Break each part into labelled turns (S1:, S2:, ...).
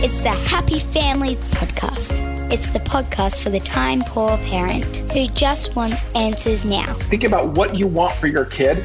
S1: It's the Happy Families Podcast. It's the podcast for the time-poor parent who just wants answers now.
S2: Think about what you want for your kid.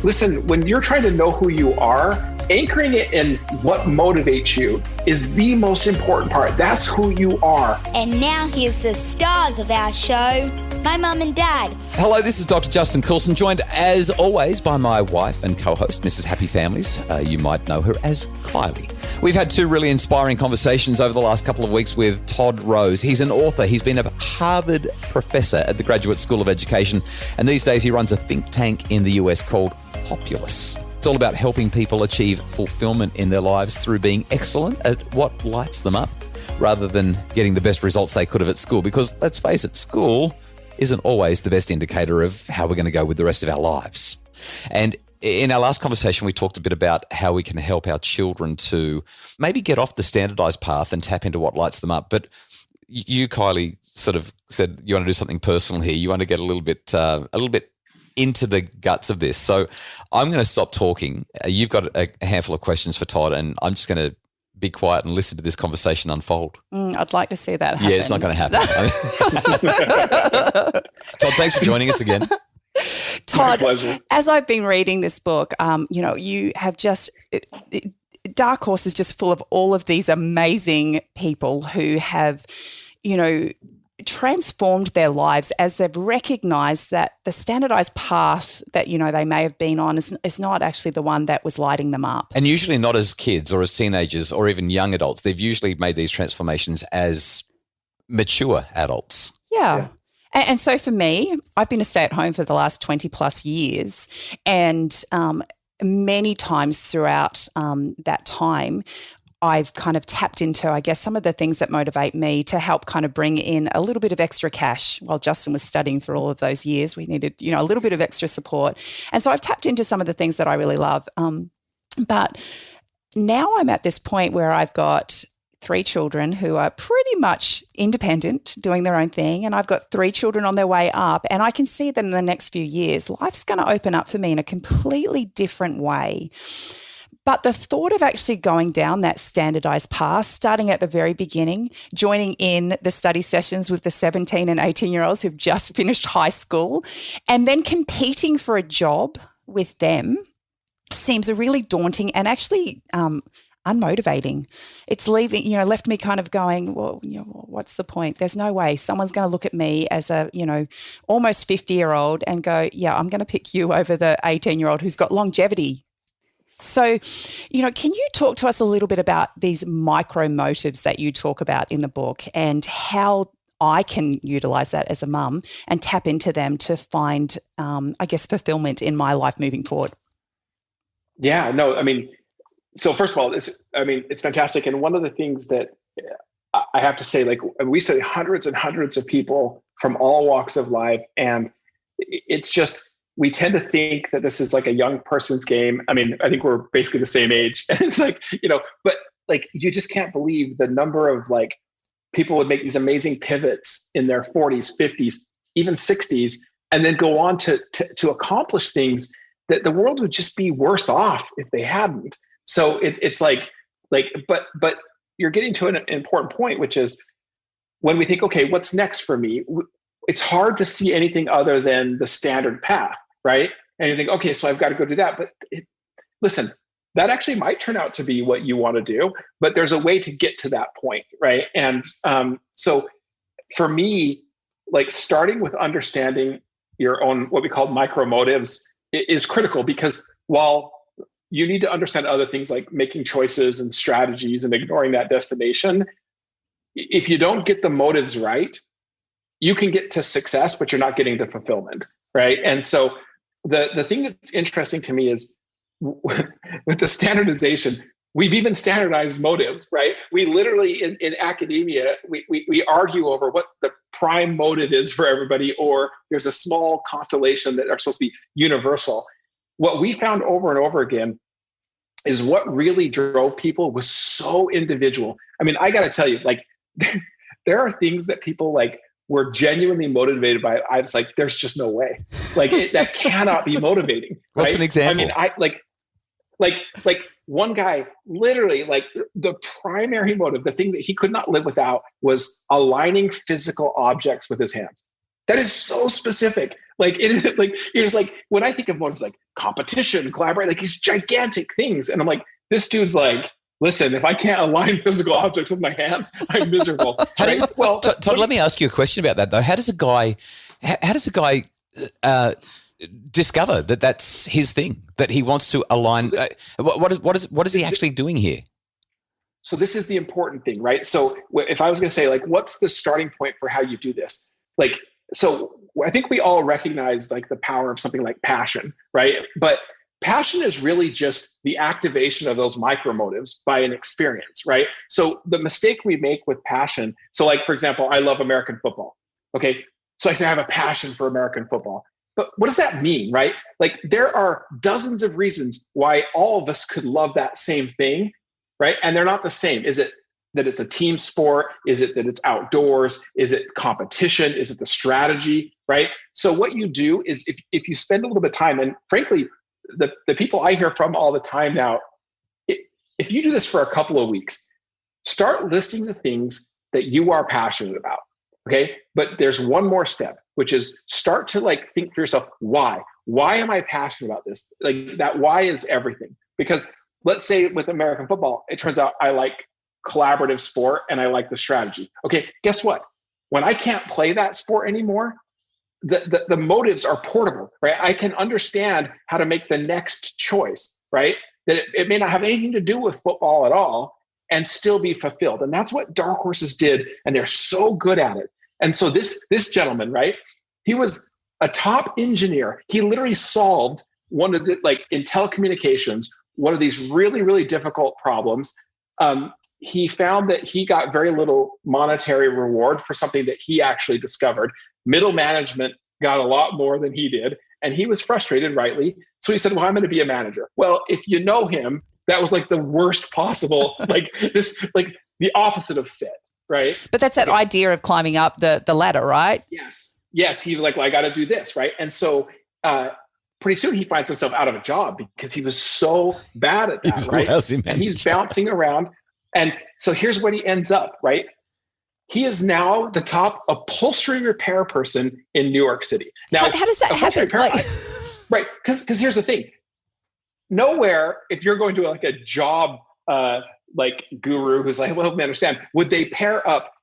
S2: Listen, when you're trying to know who you are, anchoring it in what motivates you is the most important part. That's who you are.
S1: And now here's the stars of our show, my mum and dad.
S3: Hello, this is Dr. Justin Coulson, joined as always by my wife and co-host, Mrs. Happy Families. You might know her as Kylie. We've had two really inspiring conversations over the last couple of weeks with Todd Rose. He's an author. He's been a Harvard professor at the Graduate School of Education, and these days he runs a think tank in the US called Populous. It's all about helping people achieve fulfillment in their lives through being excellent at what lights them up, rather than getting the best results they could have at school. Because let's face it, school isn't always the best indicator of how we're going to go with the rest of our lives. And in our last conversation, we talked a bit about how we can help our children to maybe get off the standardized path and tap into what lights them up. But you, Kylie, sort of said you want to do something personal here. You want to get a little bit into the guts of this. So I'm going to stop talking. You've got a handful of questions for Todd, and I'm just going to be quiet and listen to this conversation unfold.
S4: I'd like to see that happen.
S3: Yeah, it's not going to happen. Todd, thanks for joining us again.
S4: Todd, as I've been reading this book, you have Dark Horse is just full of all of these amazing people who have, transformed their lives as they've recognized that the standardized path that, they may have been on is not actually the one that was lighting them up.
S3: And usually not as kids or as teenagers or even young adults. They've usually made these transformations as mature adults.
S4: Yeah. And so for me, I've been a stay-at-home for the last 20 plus years, and many times throughout that time, I've kind of tapped into, I guess, some of the things that motivate me to help kind of bring in a little bit of extra cash. While Justin was studying for all of those years, we needed, a little bit of extra support. And so I've tapped into some of the things that I really love. But now I'm at this point where I've got 3 children who are pretty much independent, doing their own thing. And I've got 3 children on their way up. And I can see that in the next few years, life's going to open up for me in a completely different way. But the thought of actually going down that standardized path, starting at the very beginning, joining in the study sessions with the 17 and 18-year-olds who've just finished high school, and then competing for a job with them seems really daunting and actually unmotivating. It's left me kind of going, well, what's the point? There's no way someone's going to look at me as a, almost 50-year-old and go, yeah, I'm going to pick you over the 18-year-old who's got longevity. So, can you talk to us a little bit about these micromotives that you talk about in the book and how I can utilize that as a mum and tap into them to find, fulfillment in my life moving forward?
S2: Yeah, no, so first of all, it's fantastic. And one of the things that I have to say, we study hundreds and hundreds of people from all walks of life. And it's just, we tend to think that this is like a young person's game. I think we're basically the same age. And it's but you just can't believe the number of people would make these amazing pivots in their 40s, 50s, even 60s, and then go on to accomplish things that the world would just be worse off if they hadn't. So but you're getting to an important point, which is when we think, okay, what's next for me? It's hard to see anything other than the standard path, right? And you think, okay, so I've got to go do that. But listen, that actually might turn out to be what you want to do, but there's a way to get to that point, right? And so for me, starting with understanding your own, what we call micromotives, is critical, because while you need to understand other things like making choices and strategies and ignoring that destination, if you don't get the motives right, you can get to success, but you're not getting to fulfillment, right? And so the thing that's interesting to me is with the standardization, we've even standardized motives, right? We literally in academia, we argue over what the prime motive is for everybody, or there's a small constellation that are supposed to be universal. What we found over and over again is what really drove people was so individual. I got to tell you, there are things that people were genuinely motivated by. I was like, there's just no way. That cannot be motivating.
S3: What's
S2: right?
S3: an example?
S2: one guy literally, like, the primary motive, the thing that he could not live without, was aligning physical objects with his hands. That is so specific. Like, it is like, you're just like, when I think of motives like competition, collaborate, like these gigantic things. And I'm like, this dude's like, listen, if I can't align physical objects with my hands, I'm miserable. Right?
S3: Well, Todd, let me ask you a question about that though. How does a guy discover that that's his thing, that he wants to align? What is he actually doing here?
S2: So this is the important thing, right? So if I was going to say, like, what's the starting point for how you do this? Like, so I think we all recognize like the power of something like passion, right? But passion is really just the activation of those micromotives by an experience, right? So the mistake we make with passion, so like, for example, I love American football. Okay. So I say I have a passion for American football. But what does that mean, right? Like, there are dozens of reasons why all of us could love that same thing, right? And they're not the same. Is it that it's a team sport? Is it that it's outdoors? Is it competition? Is it the strategy, right? So what you do is if you spend a little bit of time, and frankly, the people I hear from all the time now, if you do this for a couple of weeks, start listing the things that you are passionate about, okay? But there's one more step, which is start to like think for yourself, why? Why am I passionate about this? Like, that why is everything. Because let's say with American football, it turns out I like collaborative sport and I like the strategy. Okay, guess what? When I can't play that sport anymore, the motives are portable, right? I can understand how to make the next choice, right? That it may not have anything to do with football at all and still be fulfilled. And that's what dark horses did, and they're so good at it. And so this gentleman, right? He was a top engineer. He literally solved one of the, like, in telecommunications, one of these really, really difficult problems. He found that he got very little monetary reward for something that he actually discovered. Middle management got a lot more than he did, and he was frustrated, rightly. So he said, well, I'm going to be a manager. Well, if you know him, that was like the worst possible, like the opposite of fit, right?
S4: But that's that idea of climbing up the ladder, right?
S2: Yes. He like, well, I got to do this, right? And so pretty soon he finds himself out of a job because he was so bad at that, right? And he's bouncing around. And so here's what he ends up, right? He is now the top upholstery repair person in New York City. Now,
S4: how does that happen?
S2: Right, because here's the thing. Nowhere, if you're going to like a job like guru who's like, well, help me understand, would they pair up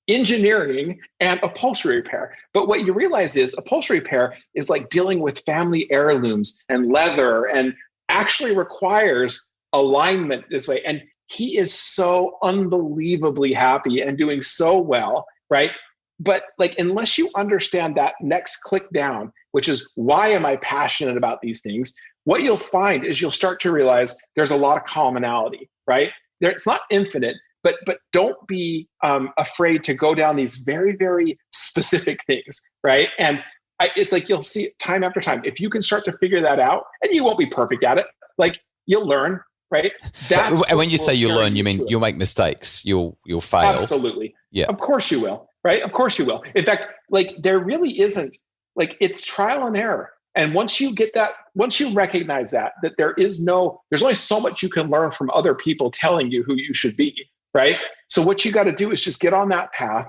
S2: engineering and upholstery repair? But what you realize is upholstery repair is like dealing with family heirlooms and leather, and actually requires alignment this way. And he is so unbelievably happy and doing so well, right? But like, unless you understand that next click down, which is why am I passionate about these things, what you'll find is you'll start to realize there's a lot of commonality, right? It's not infinite, but don't be afraid to go down these very, very specific things, right? And it's like, you'll see it time after time. If you can start to figure that out, and you won't be perfect at it, like, you'll learn, right?
S3: And when you say you learn, you mean you'll make mistakes, you'll fail.
S2: Absolutely.
S3: Yeah.
S2: Of course you will, right? Of course you will. In fact, like, there really isn't, like, it's trial and error. And once you get that, once you recognize that there's only so much you can learn from other people telling you who you should be, right? So what you got to do is just get on that path,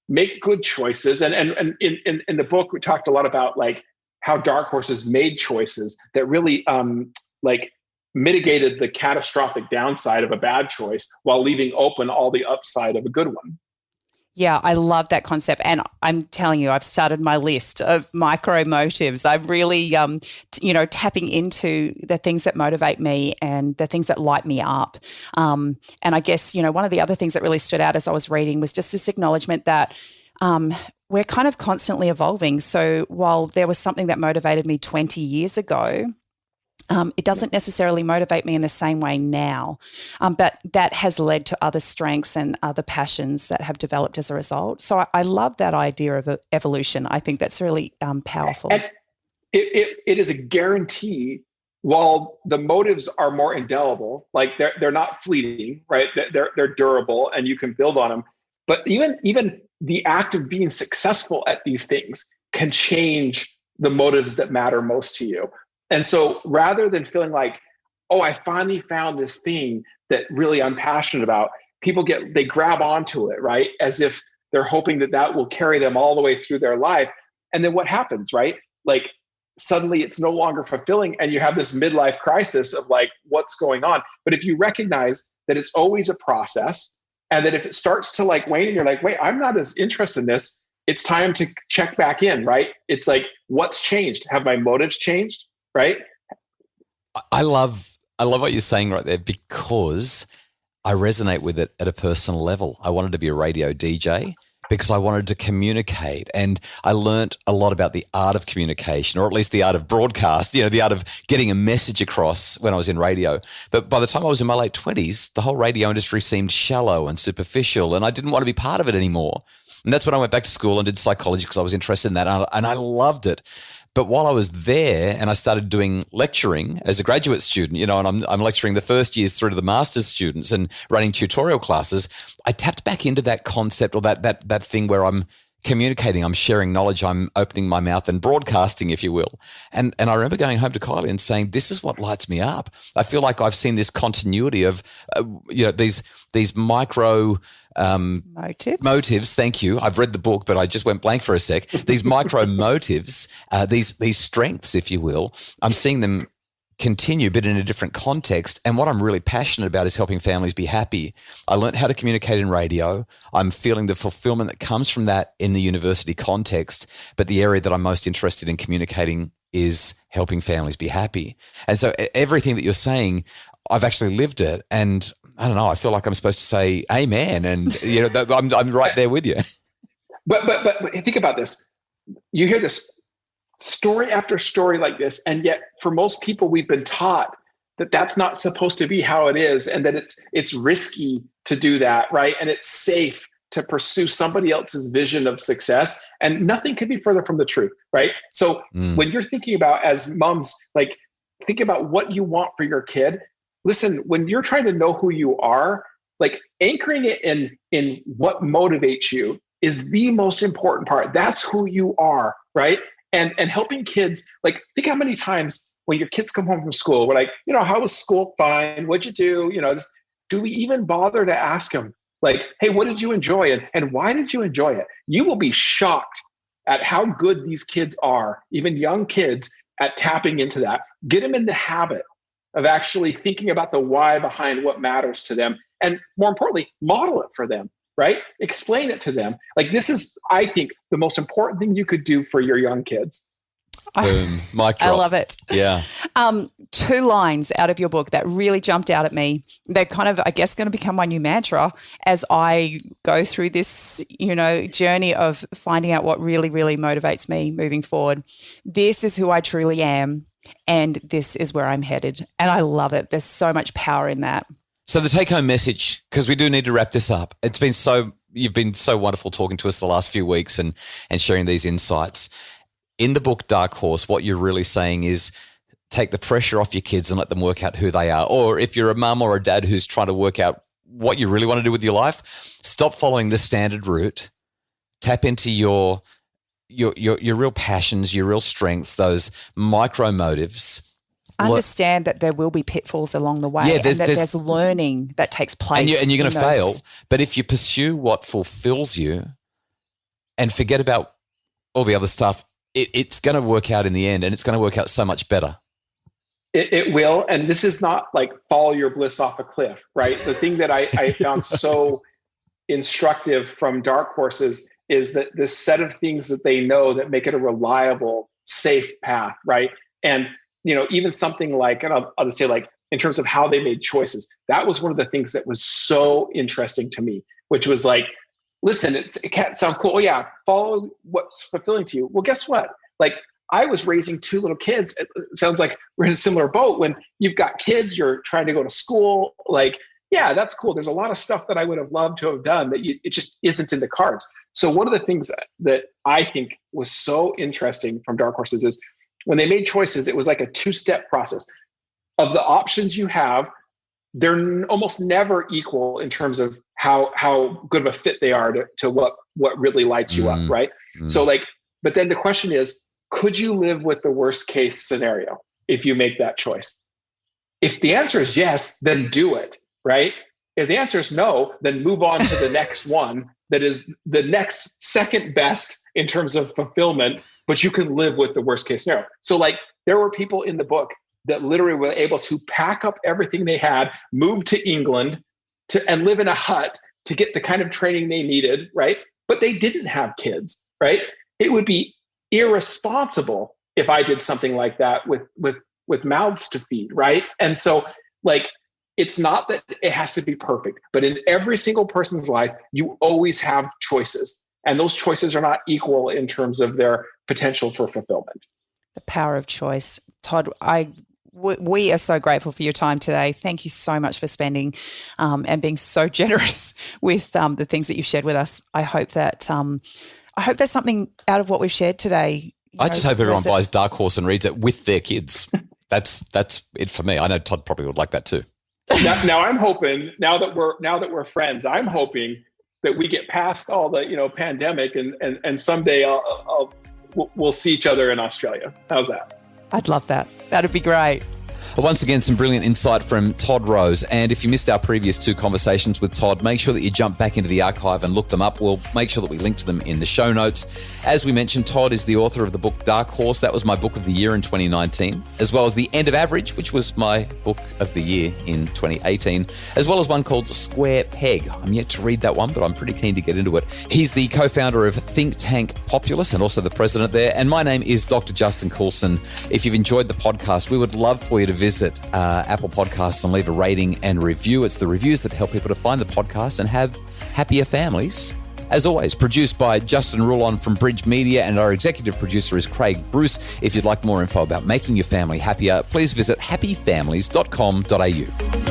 S2: make good choices. And in the book, we talked a lot about like how dark horses made choices that really like mitigated the catastrophic downside of a bad choice while leaving open all the upside of a good one.
S4: Yeah, I love that concept. And I'm telling you, I've started my list of micromotives. I'm really, tapping into the things that motivate me and the things that light me up. And I guess, one of the other things that really stood out as I was reading was just this acknowledgement that we're kind of constantly evolving. So while there was something that motivated me 20 years ago, it doesn't necessarily motivate me in the same way now, but that has led to other strengths and other passions that have developed as a result. So I love that idea of evolution. I think that's really powerful.
S2: And it is a guarantee. While the motives are more indelible, like they're not fleeting, right? They're durable, and you can build on them. But even the act of being successful at these things can change the motives that matter most to you. And so rather than feeling like oh, I finally found this thing that really I'm passionate about, they grab onto it, right? As if they're hoping that will carry them all the way through their life. And then what happens, right? Like suddenly it's no longer fulfilling and you have this midlife crisis of like, what's going on? But if you recognize that it's always a process, and that if it starts to like wane and you're like, wait, I'm not as interested in this, it's time to check back in, right? It's like, what's changed? Have my motives changed, right?
S3: I love what you're saying right there, because I resonate with it at a personal level. I wanted to be a radio DJ because I wanted to communicate, and I learnt a lot about the art of communication, or at least the art of broadcast, the art of getting a message across when I was in radio. But by the time I was in my late 20s, the whole radio industry seemed shallow and superficial, and I didn't want to be part of it anymore. And that's when I went back to school and did psychology because I was interested in that, and I loved it. But while I was there and I started doing lecturing as a graduate student, and I'm lecturing the first years through to the master's students and running tutorial classes, I tapped back into that concept, or that thing where I'm communicating, I'm sharing knowledge, I'm opening my mouth and broadcasting, if you will. And I remember going home to Kylie and saying, this is what lights me up. I feel like I've seen this continuity of, these micro motives. Thank you. I've read the book, but I just went blank for a sec. These micro motives, these strengths, if you will, I'm seeing them continue, but in a different context. And what I'm really passionate about is helping families be happy. I learned how to communicate in radio. I'm feeling the fulfillment that comes from that in the university context. But the area that I'm most interested in communicating is helping families be happy. And so everything that you're saying, I've actually lived it. And I don't know, I feel like I'm supposed to say amen. And, I'm right there with you.
S2: But think about this. You hear this story after story like this, and yet for most people, we've been taught that that's not supposed to be how it is, and that it's risky to do that, right? And it's safe to pursue somebody else's vision of success, and nothing could be further from the truth, right? So when you're thinking about, as moms, like think about what you want for your kid. Listen, when you're trying to know who you are, like anchoring it in what motivates you is the most important part. That's who you are, right? And helping kids, like think how many times when your kids come home from school, we're like, how was school? Fine. What'd you do? Do we even bother to ask them, like, hey, what did you enjoy? And why did you enjoy it? You will be shocked at how good these kids are, even young kids, at tapping into that. Get them in the habit of actually thinking about the why behind what matters to them. And more importantly, model it for them, right? Explain it to them. Like this is, I think, the most important thing you could do for your young kids.
S3: Boom, mic drop.
S4: I love it.
S3: Yeah.
S4: 2 lines out of your book that really jumped out at me. They're kind of, I guess, going to become my new mantra as I go through this, journey of finding out what really, really motivates me moving forward. This is who I truly am, and this is where I'm headed. And I love it. There's so much power in that.
S3: So the take-home message, because we do need to wrap this up. You've been so wonderful talking to us the last few weeks and sharing these insights. In the book Dark Horse, what you're really saying is take the pressure off your kids and let them work out who they are. Or if you're a mum or a dad who's trying to work out what you really want to do with your life, stop following the standard route. Tap into your real passions, your real strengths, those micro motives.
S4: Understand that there will be pitfalls along the way, and that there's learning that takes place.
S3: And you're going to fail. But if you pursue what fulfills you and forget about all the other stuff, it's going to work out in the end, and it's going to work out so much better.
S2: It will. And this is not like follow your bliss off a cliff, right? The thing that I found so instructive from Dark Horses is that this set of things that they know that make it a reliable, safe path, right? And, even something like, and I'll just say like, in terms of how they made choices, that was one of the things that was so interesting to me, which was like, listen, it can't sound cool. Oh yeah, follow what's fulfilling to you. Well, guess what? Like I was raising 2 little kids. It sounds like we're in a similar boat. When you've got kids, you're trying to go to school. Like, yeah, that's cool. There's a lot of stuff that I would have loved to have done that it just isn't in the cards. So one of the things that I think was so interesting from Dark Horses is when they made choices, it was like a 2-step process. Of the options you have, they're almost never equal in terms of how good of a fit they are to what really lights you up, right? So but then the question is, could you live with the worst case scenario if you make that choice? If the answer is yes, then do it, right? If the answer is no, then move on to the next one that is the next second best in terms of fulfillment, but you can live with the worst case scenario. So like there were people in the book that literally were able to pack up everything they had, move to England and live in a hut to get the kind of training they needed, right? But they didn't have kids, right? It would be irresponsible if I did something like that with mouths to feed, right? And so like, it's not that it has to be perfect, but in every single person's life, you always have choices. And those choices are not equal in terms of their potential for fulfillment.
S4: The power of choice. Todd, we are so grateful for your time today. Thank you so much for spending and being so generous with the things that you've shared with us. I hope that there's something out of what we've shared today.
S3: I just hope everyone buys Dark Horse and reads it with their kids. That's it for me. I know Todd probably would like that too.
S2: Now I'm hoping now that we're friends, I'm hoping that we get past all the pandemic and someday we'll see each other in Australia. How's that?
S4: I'd love that. That'd be great.
S3: Well, once again, some brilliant insight from Todd Rose. And if you missed our previous 2 conversations with Todd, make sure that you jump back into the archive and look them up. We'll make sure that we link to them in the show notes. As we mentioned, Todd is the author of the book Dark Horse. That was my book of the year in 2019, as well as The End of Average, which was my book of the year in 2018, as well as one called Square Peg. I'm yet to read that one, but I'm pretty keen to get into it. He's the co-founder of Think Tank Populous and also the president there. And my name is Dr. Justin Coulson. If you've enjoyed the podcast, we would love for you to visit Apple Podcasts and leave a rating and review. It's the reviews that help people to find the podcast and have happier families. As always, produced by Justin Rulon from Bridge Media, and our executive producer is Craig Bruce. If you'd like more info about making your family happier, please visit happyfamilies.com.au.